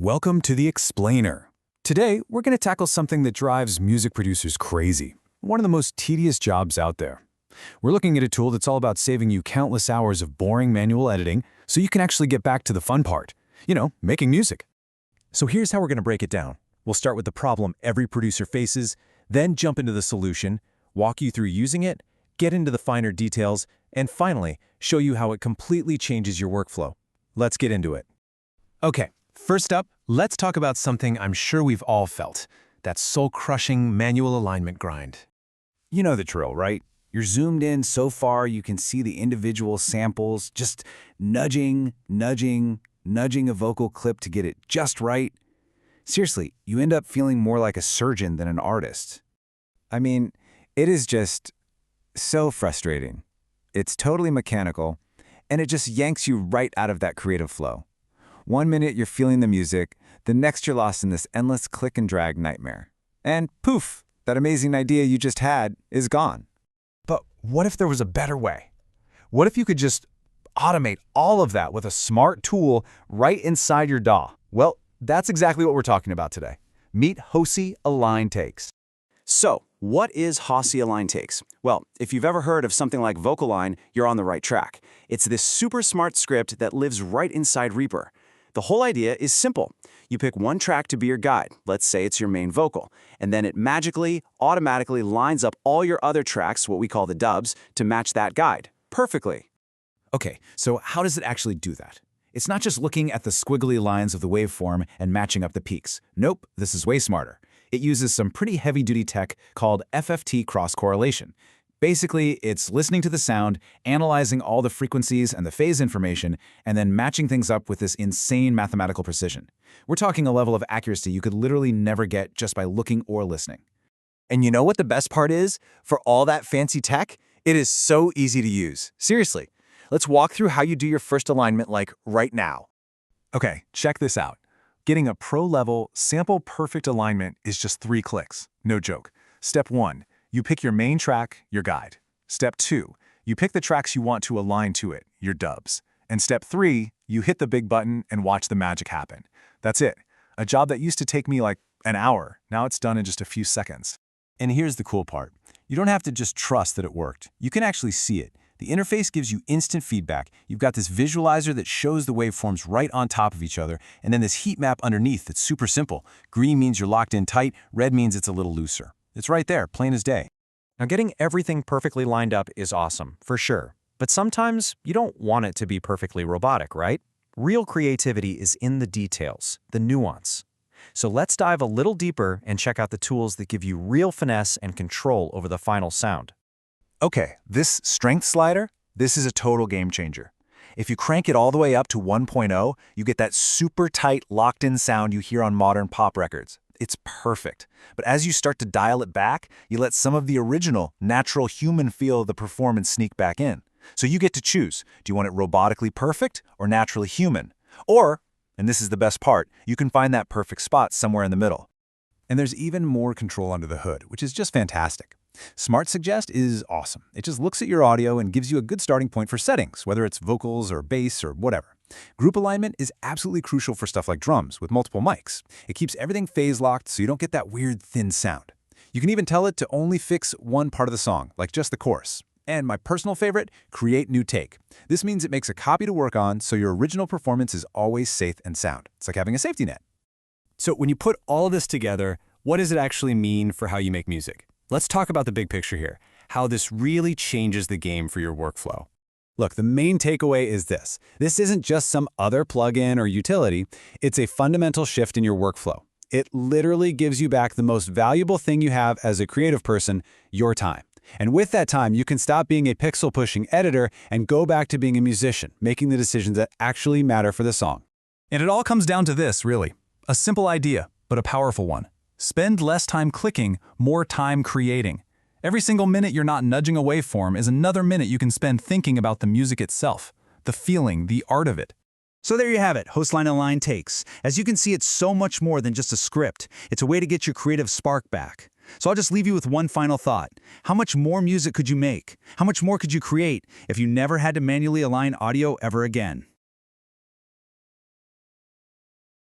Welcome to The Explainer. Today, we're going to tackle something that drives music producers crazy, one of the most tedious jobs out there. We're looking at a tool that's all about saving you countless hours of boring manual editing so you can actually get back to the fun part, making music. So here's how we're going to break it down. We'll start with the problem every producer faces, then jump into the solution, walk you through using it, get into the finer details, and finally, show you how it completely changes your workflow. Let's get into it. Okay, first up, let's talk about something I'm sure we've all felt, that soul-crushing manual alignment grind. You know the drill, right? You're zoomed in so far you can see the individual samples, just nudging a vocal clip to get it just right. Seriously, you end up feeling more like a surgeon than an artist. I mean, it is just so frustrating. It's totally mechanical, and it just yanks you right out of that creative flow. One minute you're feeling the music, the next you're lost in this endless click and drag nightmare. And poof, that amazing idea you just had is gone. But what if there was a better way? What if you could just automate all of that with a smart tool right inside your DAW? Well, that's exactly what we're talking about today. Meet Hosi Align Takes. So, what is Hosi Align Takes? Well, if you've ever heard of something like VocAlign, you're on the right track. It's this super smart script that lives right inside Reaper. The whole idea is simple. You pick one track to be your guide, let's say it's your main vocal, and then it magically, automatically lines up all your other tracks, what we call the dubs, to match that guide, perfectly. Okay, so how does it actually do that? It's not just looking at the squiggly lines of the waveform and matching up the peaks. Nope, this is way smarter. It uses some pretty heavy-duty tech called FFT cross-correlation. Basically, it's listening to the sound, analyzing all the frequencies and the phase information, and then matching things up with this insane mathematical precision. We're talking a level of accuracy you could literally never get just by looking or listening. And you know what the best part is? For all that fancy tech, it is so easy to use. Seriously, let's walk through how you do your first alignment like right now. Okay, check this out. Getting a pro-level, sample-perfect alignment is just 3 clicks. No joke. Step 1. You pick your main track, your guide. Step 2, you pick the tracks you want to align to it, your dubs. And step 3, you hit the big button and watch the magic happen. That's it. A job that used to take me like an hour, now it's done in just a few seconds. And here's the cool part. You don't have to just trust that it worked. You can actually see it. The interface gives you instant feedback. You've got this visualizer that shows the waveforms right on top of each other, and then this heat map underneath that's super simple. Green means you're locked in tight, red means it's a little looser. It's right there, plain as day. Now, getting everything perfectly lined up is awesome, for sure. But sometimes you don't want it to be perfectly robotic, right? Real creativity is in the details, the nuance. So let's dive a little deeper and check out the tools that give you real finesse and control over the final sound. Okay, this strength slider, this is a total game changer. If you crank it all the way up to 1.0, you get that super tight, locked-in sound you hear on modern pop records. It's perfect. But as you start to dial it back, you let some of the original, natural human feel of the performance sneak back in. So you get to choose. Do you want it robotically perfect or naturally human? Or, and this is the best part, you can find that perfect spot somewhere in the middle. And there's even more control under the hood, which is just fantastic. Smart Suggest is awesome. It just looks at your audio and gives you a good starting point for settings, whether it's vocals or bass or whatever. Group alignment is absolutely crucial for stuff like drums with multiple mics. It keeps everything phase locked so you don't get that weird thin sound. You can even tell it to only fix one part of the song, like just the chorus. And my personal favorite, create new take. This means it makes a copy to work on so your original performance is always safe and sound. It's like having a safety net. So when you put all of this together, what does it actually mean for how you make music? Let's talk about the big picture here, how this really changes the game for your workflow. Look, the main takeaway is this. This isn't just some other plugin or utility. It's a fundamental shift in your workflow. It literally gives you back the most valuable thing you have as a creative person, your time. And with that time, you can stop being a pixel-pushing editor and go back to being a musician, making the decisions that actually matter for the song. And it all comes down to this, really. A simple idea, but a powerful one. Spend less time clicking, more time creating. Every single minute you're not nudging a waveform is another minute you can spend thinking about the music itself, the feeling, the art of it. So there you have it, Hosi Align Takes. As you can see, it's so much more than just a script. It's a way to get your creative spark back. So I'll just leave you with one final thought. How much more music could you make? How much more could you create if you never had to manually align audio ever again?